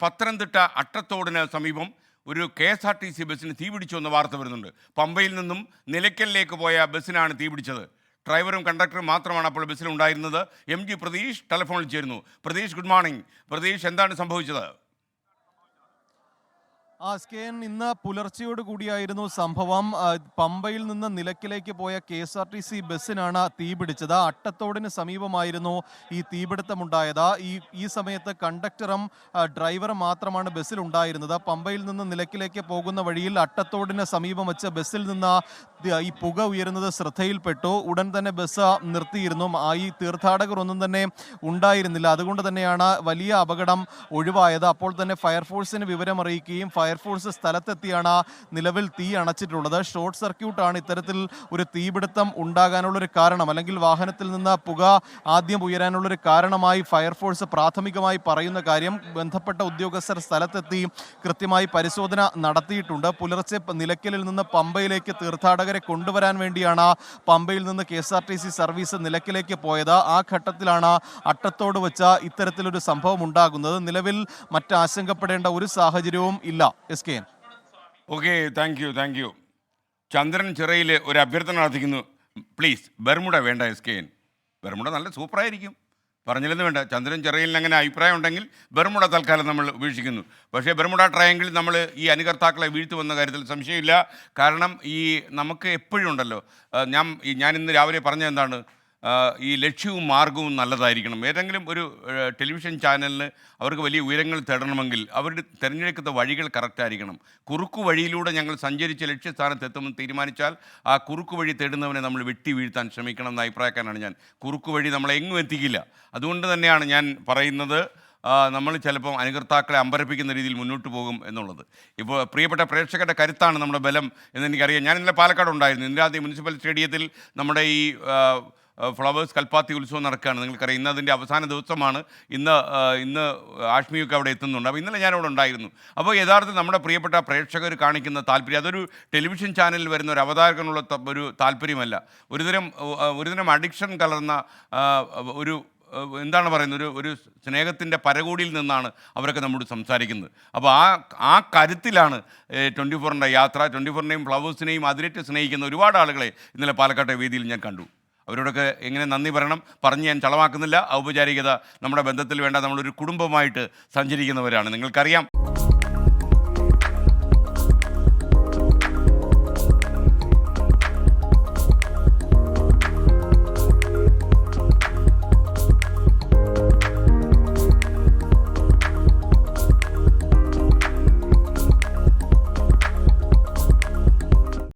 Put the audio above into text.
പത്തനംതിട്ട അട്ടത്തോടിന് സമീപം ഒരു KSRTC ബസ്സിന് തീപിടിച്ചു എന്ന വാർത്ത വരുന്നുണ്ട്. പമ്പയിൽ നിന്നും നിലയ്ക്കലിലേക്ക് പോയ ബസ്സിനാണ് തീപിടിച്ചത്. ഡ്രൈവറും കണ്ടക്ടറും മാത്രമാണ് അപ്പോൾ ബസ്സിലുണ്ടായിരുന്നത്. MG പ്രതീഷ് ടെലിഫോണിൽ ചേരുന്നു. Pratheesh, good morning. പ്രതീഷ്, എന്താണ് സംഭവിച്ചത്? ഇന്ന് പുലർച്ചയോട് കൂടിയായിരുന്നു സംഭവം. പമ്പയിൽ നിന്ന് നിലയ്ക്കലേക്ക് പോയ KSRTC ബസ്സിനാണ് തീപിടിച്ചത്. അട്ടത്തോടിന് സമീപമായിരുന്നു ഈ തീപിടുത്തമുണ്ടായത്. ഈ സമയത്ത് കണ്ടക്ടറും ഡ്രൈവറും മാത്രമാണ് ബസ്സിൽ ഉണ്ടായിരുന്നത്. പമ്പയിൽ നിന്ന് നിലയ്ക്കലേക്ക് പോകുന്ന വഴിയിൽ അട്ടത്തോടിന് സമീപം വെച്ച് ബസ്സിൽ നിന്ന് ഈ പുക ഉയരുന്നത് ശ്രദ്ധയിൽപ്പെട്ടു. ഉടൻ തന്നെ ബസ് നിർത്തിയിരുന്നു. ഈ തീർത്ഥാടകർ ഒന്നും തന്നെ ഉണ്ടായിരുന്നില്ല. അതുകൊണ്ട് തന്നെയാണ് വലിയ അപകടം ഒഴിവായത്. അപ്പോൾ തന്നെ ഫയർഫോഴ്സിന് വിവരമറിയിക്കുകയും ഫയർഫോഴ്സ് സ്ഥലത്തെത്തിയാണ് നിലവിൽ തീ അണച്ചിട്ടുള്ളത്. ഷോർട്ട് സർക്യൂട്ടാണ് ഇത്തരത്തിൽ ഒരു തീപിടുത്തം ഉണ്ടാകാനുള്ളൊരു കാരണം, അല്ലെങ്കിൽ വാഹനത്തിൽ നിന്ന് പുക ആദ്യം ഉയരാനുള്ളൊരു കാരണമായി ഫയർഫോഴ്സ് പ്രാഥമികമായി പറയുന്ന കാര്യം. ബന്ധപ്പെട്ട ഉദ്യോഗസ്ഥർ സ്ഥലത്തെത്തി കൃത്യമായി പരിശോധന നടത്തിയിട്ടുണ്ട്. പുലർച്ചെ നിലയ്ക്കലിൽ നിന്ന് പമ്പയിലേക്ക് തീർത്ഥാടകരെ കൊണ്ടുവരാൻ വേണ്ടിയാണ് പമ്പയിൽ നിന്ന് KSRTC സർവീസ് നിലയ്ക്കലേക്ക് പോയത്. ആ ഘട്ടത്തിലാണ് അട്ടത്തോട് വെച്ച ഇത്തരത്തിലൊരു സംഭവം ഉണ്ടാകുന്നത്. നിലവിൽ മറ്റാശങ്കപ്പെടേണ്ട ഒരു സാഹചര്യവും ഇല്ല. Okay, thank you. Chandran Chirayil ഒരു അഭ്യർത്ഥന നടത്തിക്കുന്നു. പ്ലീസ്, ബർമുഡ വേണ്ട. ബർമുഡ നല്ല സൂപ്പറായിരിക്കും, പറഞ്ഞില്ലെന്ന് വേണ്ട. ചന്ദ്രൻ ചിറയിലിന് അങ്ങനെ അഭിപ്രായം ഉണ്ടെങ്കിൽ ബർമുഡ തൽക്കാലം നമ്മൾ ഉപേക്ഷിക്കുന്നു. പക്ഷേ ബർമുഡ ട്രയാങ്കിൾ നമ്മൾ ഈ അനുകർത്താക്കളെ വീഴ്ത്തുവന്ന കാര്യത്തിൽ സംശയമില്ല. കാരണം നമുക്ക് എപ്പോഴും ഉണ്ടല്ലോ, ഞാൻ ഇന്ന് രാവിലെ പറഞ്ഞത് എന്താണ്, ഈ ലക്ഷ്യവും മാർഗവും നല്ലതായിരിക്കണം. ഏതെങ്കിലും ഒരു ടെലിവിഷൻ ചാനലിന് അവർക്ക് വലിയ ഉയരങ്ങൾ തേടണമെങ്കിൽ അവരുടെ തിരഞ്ഞെടുക്കുന്ന വഴികൾ കറക്റ്റായിരിക്കണം. കുറുക്കു വഴിയിലൂടെ ഞങ്ങൾ സഞ്ചരിച്ച് ലക്ഷ്യസ്ഥാനത്തെത്തുമെന്ന് തീരുമാനിച്ചാൽ ആ കുറുക്കു വഴി തേടുന്നവനെ നമ്മൾ വെട്ടി വീഴ്ത്താൻ ശ്രമിക്കണം എന്ന അഭിപ്രായക്കാരനാണ് ഞാൻ. കുറുക്കു വഴി നമ്മളെ എങ്ങും എത്തിക്കില്ല. അതുകൊണ്ട് തന്നെയാണ് ഞാൻ പറയുന്നത്, നമ്മൾ ചിലപ്പം അനുകർത്താക്കളെ അമ്പരപ്പിക്കുന്ന രീതിയിൽ മുന്നോട്ട് പോകും എന്നുള്ളത്. ഇപ്പോൾ പ്രിയപ്പെട്ട പ്രേക്ഷകരുടെ കരുത്താണ് നമ്മുടെ ബലം എന്നെനിക്കറിയാം. ഞാൻ ഇന്നലെ പാലക്കാട് ഉണ്ടായിരുന്നു. ഇന്ദിരാഗാന്ധി മുനിസിപ്പൽ സ്റ്റേഡിയത്തിൽ നമ്മുടെ ഈ ഫ്ലവേഴ്സ് കൽപ്പാത്തി ഉത്സവം നടക്കുകയാണ്. നിങ്ങൾക്കറിയാം, ഇന്ന് അതിൻ്റെ അവസാന ദിവസമാണ്. ഇന്ന് ആഷ്മിയൊക്കെ അവിടെ എത്തുന്നുണ്ട്. അപ്പോൾ ഇന്നലെ ഞാനവിടെ ഉണ്ടായിരുന്നു. അപ്പോൾ യഥാർത്ഥത്തിൽ നമ്മുടെ പ്രിയപ്പെട്ട പ്രേക്ഷകർ കാണിക്കുന്ന താല്പര്യം അതൊരു ടെലിവിഷൻ ചാനലിൽ വരുന്ന ഒരു അവതാരകനുള്ള ഒരു താല്പര്യമല്ല. ഒരുതരം അഡിക്ഷൻ കലർന്ന ഒരു എന്താണ് പറയുന്നത്, ഒരു സ്നേഹത്തിൻ്റെ പരകോടിയിൽ നിന്നാണ് അവരൊക്കെ നമ്മോട് സംസാരിക്കുന്നത്. അപ്പോൾ ആ കരുത്തിലാണ് 24ൻ്റെ യാത്ര. 24നെയും ഫ്ലവേഴ്സിനെയും അതിരേറ്റ് സ്നേഹിക്കുന്ന ഒരുപാട് ആളുകളെ ഇന്നലെ പാലക്കാട്ടെ വേദിയിൽ ഞാൻ കണ്ടു. അവരോടൊക്കെ എങ്ങനെ നന്ദി പറയണം പറഞ്ഞ് ഞാൻ ചളവാക്കുന്നില്ല. ഔപചാരികത നമ്മുടെ ബന്ധത്തിൽ വേണ്ട. നമ്മളൊരു കുടുംബമായിട്ട് സഞ്ചരിക്കുന്നവരാണ്, നിങ്ങൾക്കറിയാം.